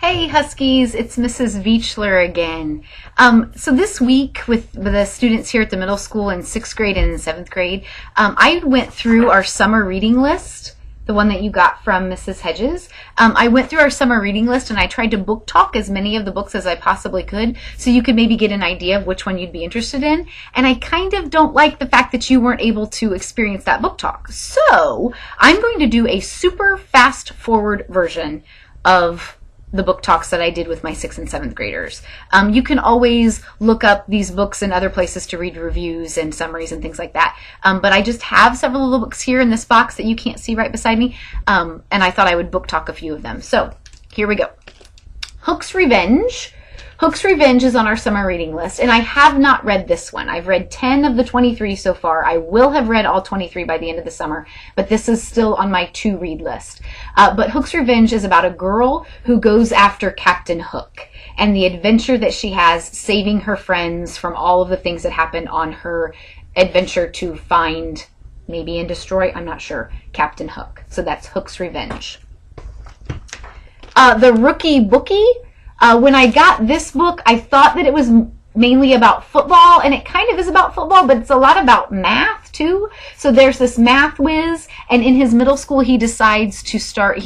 Hey Huskies, it's Mrs. Veachler again. So this week with the students here at the middle school in 6th grade and in 7th grade, I went through our summer reading list, the one that you got from Mrs. Hedges. I went through our summer reading list and I tried to book talk as many of the books as I possibly could so you could maybe get an idea of which one you'd be interested in. And I kind of don't like the fact that you weren't able to experience that book talk. So I'm going to do a super fast forward version of the book talks that I did with my 6th and 7th graders. You can always look up these books in other places to read reviews and summaries and things like that. But I just have several little books here in this box that you can't see right beside me. And I thought I would book talk a few of them. So here we go. Hook's Revenge. Hook's Revenge is on our summer reading list, and I have not read this one. I've read 10 of the 23 so far. I will have read all 23 by the end of the summer, but this is still on my to-read list. But Hook's Revenge is about a girl who goes after Captain Hook and the adventure that she has saving her friends from all of the things that happen on her adventure to find, maybe and destroy, I'm not sure, Captain Hook. So that's Hook's Revenge. The Rookie Bookie. When I got this book, I thought that it was mainly about football, and it kind of is about football, but it's a lot about math too. So there's this math whiz, and in his middle school, he decides to start,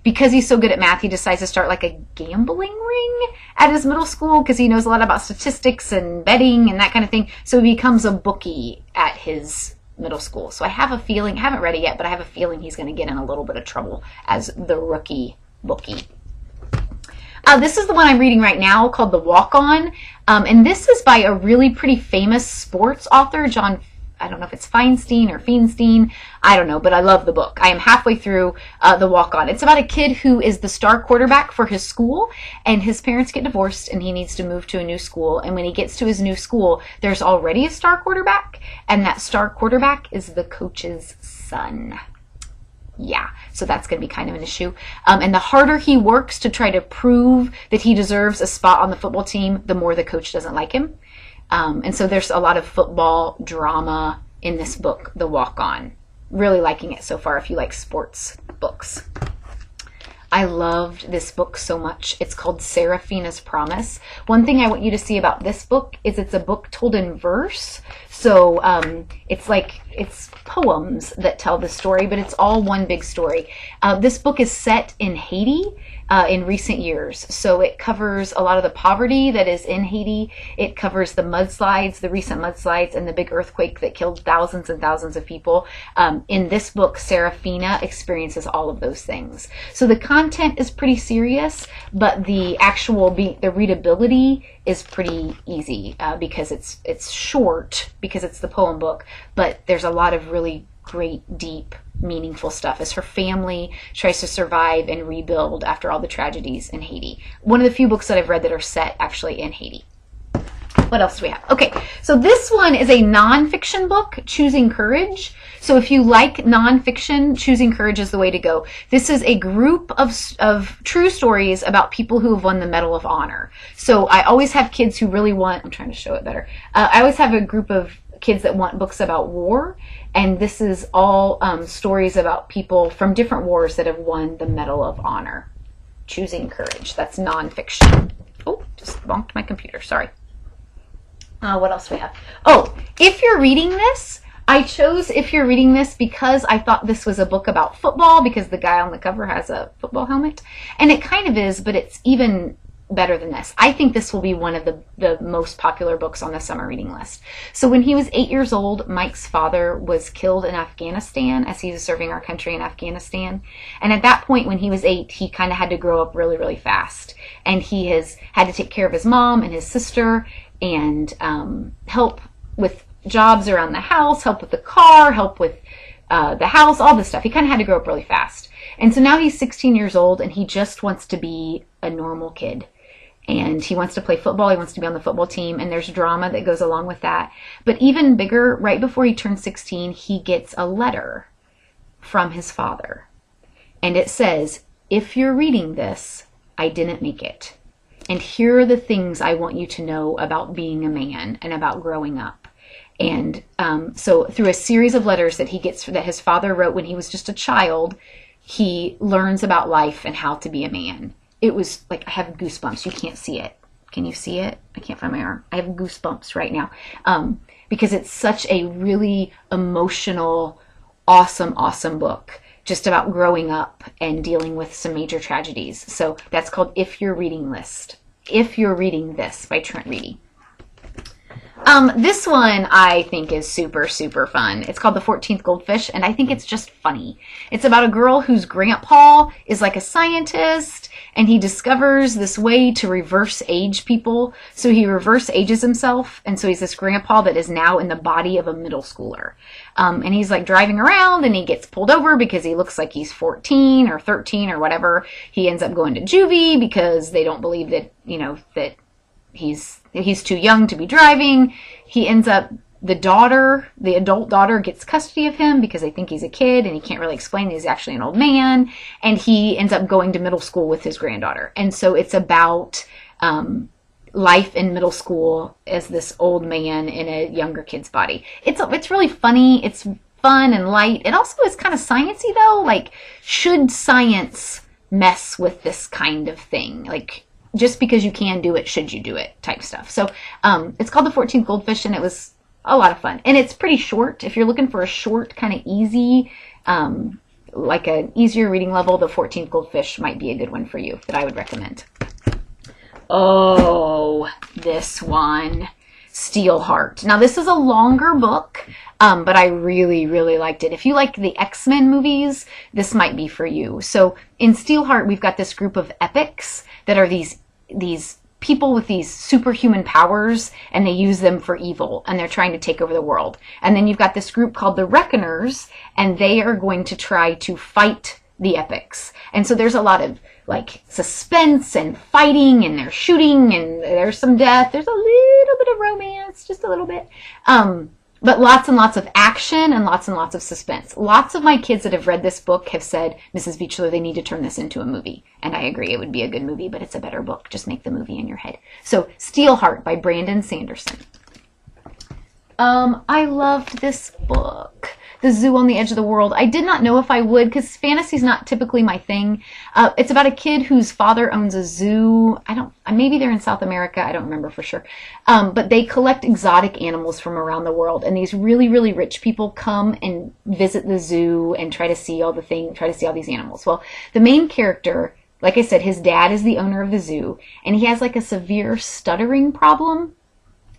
because he's so good at math, he decides to start like a gambling ring at his middle school because he knows a lot about statistics and betting and that kind of thing. So he becomes a bookie at his middle school. So I have a feeling, I haven't read it yet, but I have a feeling he's going to get in a little bit of trouble as the rookie bookie. This is the one I'm reading right now called The Walk-On. And this is by a really pretty famous sports author, John, I don't know if it's Feinstein or Feinstein. I don't know, but I love the book. I am halfway through The Walk-On. It's about a kid who is the star quarterback for his school, and his parents get divorced, and he needs to move to a new school. And when he gets to his new school, there's already a star quarterback, and that star quarterback is the coach's son. Yeah, so that's going to be kind of an issue. And the harder he works to try to prove that he deserves a spot on the football team, the more the coach doesn't like him. And so there's a lot of football drama in this book, The Walk-On. Really liking it so far if you like sports books. I loved this book so much. It's called Seraphina's Promise. One thing I want you to see about this book is it's a book told in verse. So it's poems that tell the story, but it's all one big story. This book is set in Haiti in recent years. So it covers a lot of the poverty that is in Haiti. It covers the mudslides, the recent mudslides, and the big earthquake that killed thousands and thousands of people. In this book, Seraphina experiences all of those things. So the content is pretty serious, but the readability is pretty easy because it's short, because it's the poem book, but there's a lot of really great, deep, meaningful stuff as her family tries to survive and rebuild after all the tragedies in Haiti. One of the few books that I've read that are set actually in Haiti. What else do we have? Okay, so this one is a nonfiction book, Choosing Courage. So if you like nonfiction, Choosing Courage is the way to go. This is a group of true stories about people who have won the Medal of Honor. So I always have kids who really want, I'm trying to show it better. I always have a group of kids that want books about war, and this is all stories about people from different wars that have won the Medal of Honor. Choosing Courage, that's nonfiction. Oh, just bonked my computer, sorry. What else do we have? Oh, If You're Reading This, I chose If You're Reading This because I thought this was a book about football, because the guy on the cover has a football helmet, and it kind of is, but it's even better than this. I think this will be one of the most popular books on the summer reading list. So when he was 8 years old, Mike's father was killed in Afghanistan as he was serving our country in Afghanistan. And at that point, when he was 8, he kind of had to grow up really, really fast. And he has had to take care of his mom and his sister and help with jobs around the house, help with the car, help with the house, all this stuff. He kind of had to grow up really fast. And so now he's 16 years old and he just wants to be a normal kid. And he wants to play football, he wants to be on the football team, and there's drama that goes along with that. But even bigger, right before he turns 16, he gets a letter from his father. And it says, "If you're reading this, I didn't make it. And here are the things I want you to know about being a man and about growing up." And so through a series of letters that he gets, that his father wrote when he was just a child, he learns about life and how to be a man. it was like, I have goosebumps. You can't see it. Can you see it? I can't find my arm. I have goosebumps right now. Because it's such a really emotional, awesome book, just about growing up and dealing with some major tragedies. So that's called If You're Reading This by Trent Reedy. This one I think is super fun. It's called The 14th Goldfish, and I think it's just funny. It's about a girl whose grandpa is like a scientist, and he discovers this way to reverse age people. So he reverse ages himself, and so he's this grandpa that is now in the body of a middle schooler. And he's like driving around, and he gets pulled over because he looks like he's 14 or 13 or whatever. He ends up going to juvie because they don't believe that, that he's too young to be driving. He ends up, the adult daughter gets custody of him because they think he's a kid and he can't really explain that he's actually an old man. And he ends up going to middle school with his granddaughter. And so it's about life in middle school as this old man in a younger kid's body. It's really funny. It's fun and light. It also is kind of sciencey though. Like, should science mess with this kind of thing? Like, just because you can do it, should you do it type stuff. So it's called The 14th Goldfish, and it was a lot of fun. And it's pretty short. If you're looking for a short, kind of easy, like an easier reading level, The 14th Goldfish might be a good one for you that I would recommend. Oh, this one, Steelheart. Now, this is a longer book, but I really liked it. If you like the X-Men movies, this might be for you. So in Steelheart, we've got this group of epics that are these people with these superhuman powers, and they use them for evil, and they're trying to take over the world. And then you've got this group called the Reckoners, and they are going to try to fight the epics. And so there's a lot of like suspense and fighting, and they're shooting, and there's some death. There's a little bit of romance, just a little bit. But lots and lots of action and lots of suspense. Lots of my kids that have read this book have said, Mrs. Beechler, they need to turn this into a movie. And I agree, it would be a good movie, but it's a better book. Just make the movie in your head. So, Steelheart by Brandon Sanderson. I loved this book. The Zoo on the Edge of the World. I did not know if I would, because fantasy's not typically my thing. It's about a kid whose father owns a zoo. Maybe they're in South America. I don't remember for sure. But they collect exotic animals from around the world. And these really rich people come and visit the zoo and try to see all these animals. Well, the main character, like I said, his dad is the owner of the zoo, and he has like a severe stuttering problem.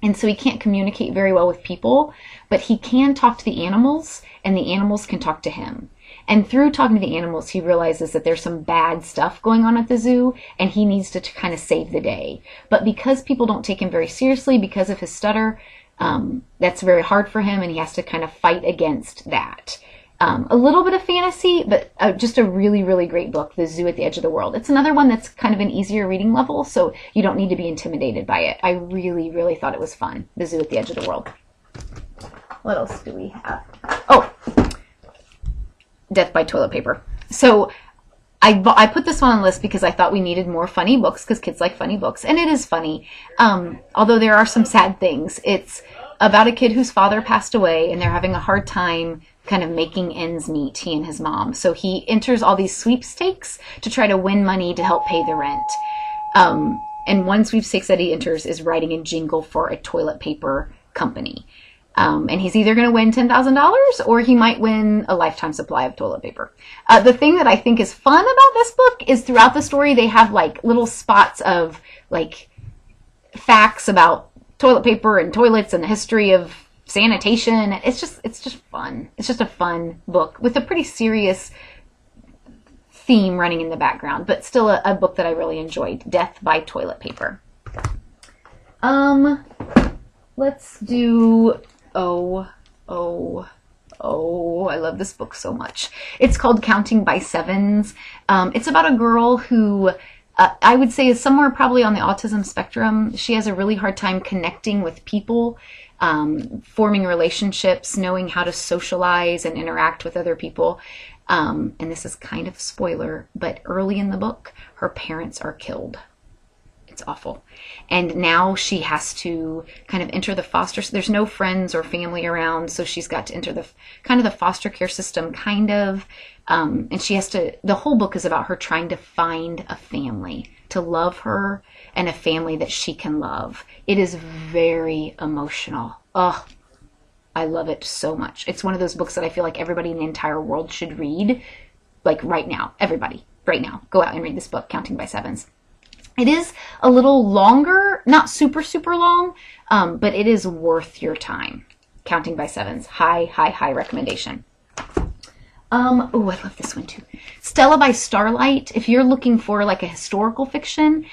And so he can't communicate very well with people, but he can talk to the animals, and the animals can talk to him. And through talking to the animals, he realizes that there's some bad stuff going on at the zoo, and he needs to kind of save the day. But because people don't take him very seriously because of his stutter, that's very hard for him, and he has to kind of fight against that. A little bit of fantasy, but just a really great book, The Zoo at the Edge of the World. It's another one that's kind of an easier reading level, so you don't need to be intimidated by it. I really thought it was fun, The Zoo at the Edge of the World. What else do we have? Oh, Death by Toilet Paper. So I put this one on the list because I thought we needed more funny books, because kids like funny books, and it is funny. Although there are some sad things. It's about a kid whose father passed away, and they're having a hard time kind of making ends meet, he and his mom. So he enters all these sweepstakes to try to win money to help pay the rent. And one sweepstakes that he enters is writing a jingle for a toilet paper company. And he's either going to win $10,000 or he might win a lifetime supply of toilet paper. The thing that I think is fun about this book is throughout the story they have like little spots of like facts about toilet paper and toilets and the history of sanitation. It's just fun. It's just a fun book with a pretty serious theme running in the background, but still a book that I really enjoyed. Death by Toilet Paper. Let's do I love this book so much. It's called Counting by Sevens. It's about a girl who I would say is somewhere probably on the autism spectrum. She has a really hard time connecting with people, forming relationships, knowing how to socialize and interact with other people. And this is kind of spoiler, but early in the book, her parents are killed. It's awful. And now she has to kind of enter the foster, there's no friends or family around, so she's got to enter the kind of the foster care system, kind of. And she has to, the whole book is about her trying to find a family to love her and a family that she can love. It is very emotional. Oh, I love it so much. It's one of those books that I feel like everybody in the entire world should read, like right now. Everybody, right now, go out and read this book, Counting by Sevens. It is a little longer, not super, super long, but it is worth your time. Counting by Sevens. High, high, high recommendation. Oh, I love this one too. Stella by Starlight. If you're looking for like a historical fiction,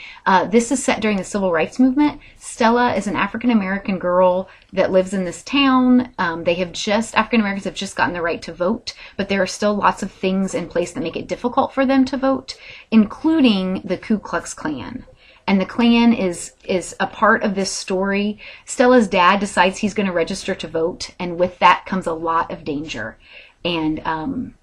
this is set during the Civil Rights Movement. Stella is an African-American girl that lives in this town. African-Americans have just gotten the right to vote, but there are still lots of things in place that make it difficult for them to vote, including the Ku Klux Klan. And the Klan is a part of this story. Stella's dad decides he's going to register to vote, and with that comes a lot of danger. And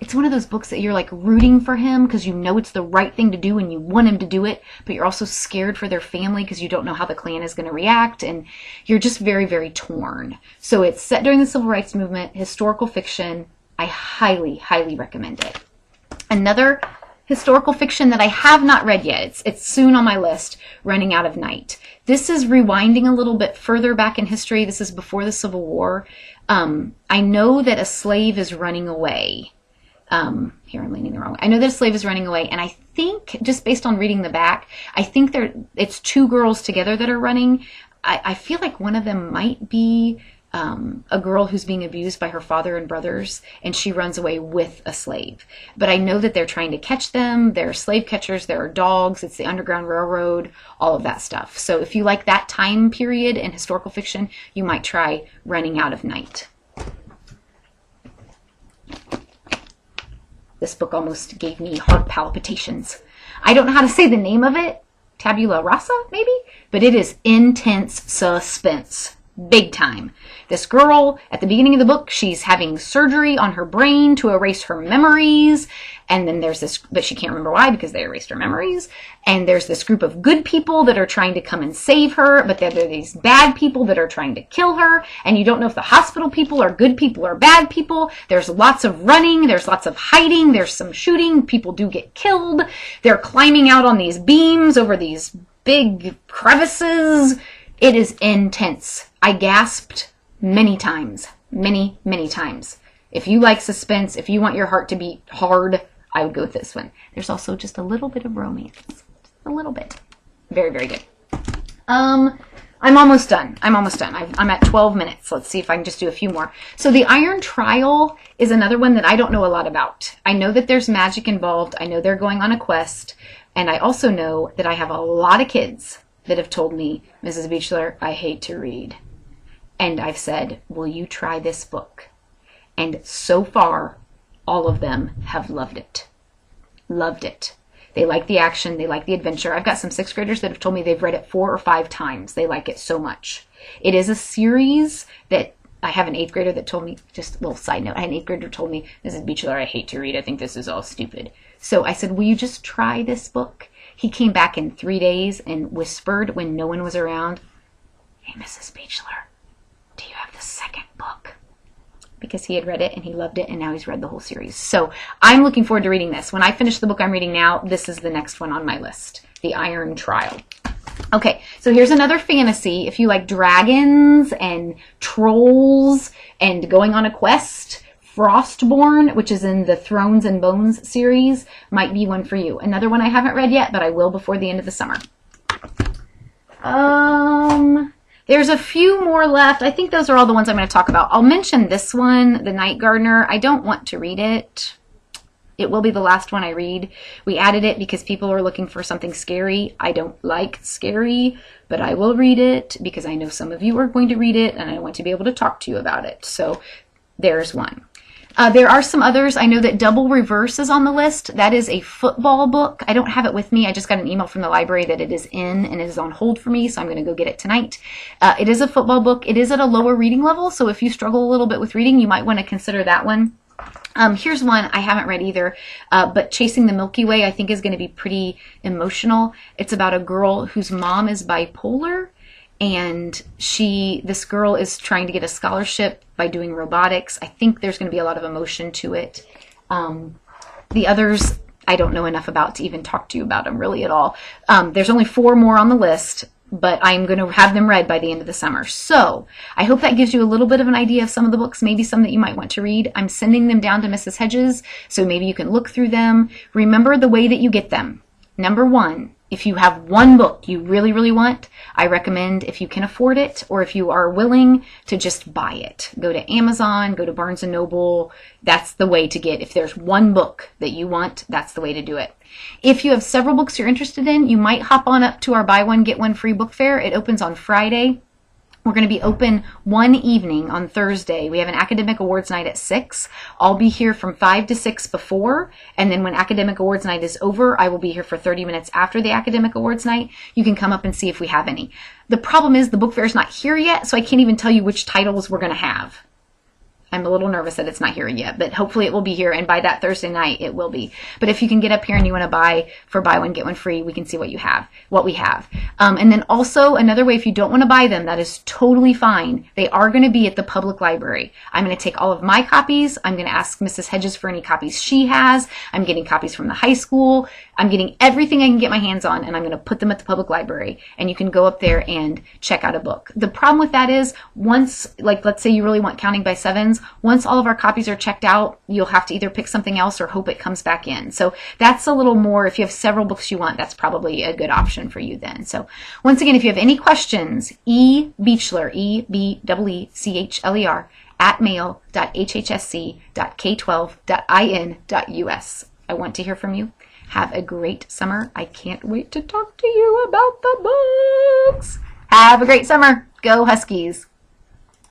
it's one of those books that you're like rooting for him because you know it's the right thing to do and you want him to do it, but you're also scared for their family because you don't know how the Klan is going to react, and you're just very, very torn. So it's set during the Civil Rights Movement, historical fiction. I highly, highly recommend it. Another historical fiction that I have not read yet, it's soon on my list, Running Out of Night. This is rewinding a little bit further back in history. This is before the Civil War. I know that a slave is running away. Here I'm leaning the wrong way. I know that a slave is running away, and I think, just based on reading the back, I think it's two girls together that are running. I feel like one of them might be a girl who's being abused by her father and brothers, and she runs away with a slave. But I know that they're trying to catch them. There are slave catchers. There are dogs. It's the Underground Railroad, all of that stuff. So if you like that time period in historical fiction, you might try Running Out of Night. This book almost gave me heart palpitations. I don't know how to say the name of it. Tabula rasa, maybe? But it is intense suspense. Big time. This girl, at the beginning of the book, she's having surgery on her brain to erase her memories. And then there's this, but she can't remember why because they erased her memories. And there's this group of good people that are trying to come and save her, but then there are these bad people that are trying to kill her. And you don't know if the hospital people are good people or bad people. There's lots of running. There's lots of hiding. There's some shooting. People do get killed. They're climbing out on these beams over these big crevices. It is intense. I gasped many times. Many, many times. If you like suspense, if you want your heart to beat hard, I would go with this one. There's also just a little bit of romance. Just a little bit. Very, very good. I'm almost done. I'm at 12 minutes. Let's see if I can just do a few more. So The Iron Trial is another one that I don't know a lot about. I know that there's magic involved. I know they're going on a quest. And I also know that I have a lot of kids that have told me, Mrs. Beechler, I hate to read. And I've said, will you try this book? And so far, all of them have loved it. Loved it. They like the action. They like the adventure. I've got some 6th graders that have told me they've read it 4 or 5 times. They like it so much. It is a series that I have an 8th grader that told me, just a little side note, I had an 8th grader told me, Mrs. Beechler, I hate to read. I think this is all stupid. So I said, will you just try this book? He came back in 3 days and whispered when no one was around, hey, Mrs. Beechler, do you have the 2nd book? Because he had read it and he loved it, and now he's read the whole series. So I'm looking forward to reading this. When I finish the book I'm reading now, this is the next one on my list, The Iron Trial. Okay, so here's another fantasy. If you like dragons and trolls and going on a quest, Frostborn, which is in the Thrones and Bones series, might be one for you. Another one I haven't read yet, but I will before the end of the summer. There's a few more left. I think those are all the ones I'm going to talk about. I'll mention this one, The Night Gardener. I don't want to read it. It will be the last one I read. We added it because people are looking for something scary. I don't like scary, but I will read it because I know some of you are going to read it, and I want to be able to talk to you about it. So there's one. There are some others. I know that Double Reverse is on the list. That is a football book. I don't have it with me. I just got an email from the library that it is in and it is on hold for me, so I'm going to go get it tonight. It is a football book. It is at a lower reading level, so if you struggle a little bit with reading, you might want to consider that one. Here's one I haven't read either, but Chasing the Milky Way I think is going to be pretty emotional. It's about a girl whose mom is bipolar, and this girl is trying to get a scholarship by doing robotics. I think there's going to be a lot of emotion to it. The others I don't know enough about to even talk to you about them really at all. There's only 4 more on the list, but I'm going to have them read by the end of the summer. So I hope that gives you a little bit of an idea of some of the books, maybe some that you might want to read. I'm sending them down to Mrs. Hedges, so maybe you can look through them. Remember the way that you get them. Number 1, if you have one book you really, really want, I recommend, if you can afford it, or if you are willing, to just buy it. Go to Amazon, go to Barnes & Noble. That's the way to get, if there's one book that you want, that's the way to do it. If you have several books you're interested in, you might hop on up to our buy one, get one free book fair. It opens on Friday. We're going to be open one evening on Thursday. We have an academic awards night at 6. I'll be here from 5 to 6 before, and then when academic awards night is over, I will be here for 30 minutes after the academic awards night. You can come up and see if we have any. The problem is the book fair is not here yet, so I can't even tell you which titles we're going to have. I'm a little nervous that it's not here yet, but hopefully it will be here, and by that Thursday night it will be. But if you can get up here and you want to buy for buy one, get one free, we can see what we have. And then also another way, if you don't want to buy them, that is totally fine. They are going to be at the public library. I'm going to take all of my copies. I'm going to ask Mrs. Hedges for any copies she has. I'm getting copies from the high school. I'm getting everything I can get my hands on, and I'm going to put them at the public library, and you can go up there and check out a book. The problem with that is once, like let's say you really want Counting by Sevens, once all of our copies are checked out, you'll have to either pick something else or hope it comes back in. So that's a little more, if you have several books you want, that's probably a good option for you then. So once again, if you have any questions, eBeechler, EBEECHLER, @mail.hhsc.k12.in.us. I want to hear from you. Have a great summer. I can't wait to talk to you about the books. Have a great summer. Go Huskies.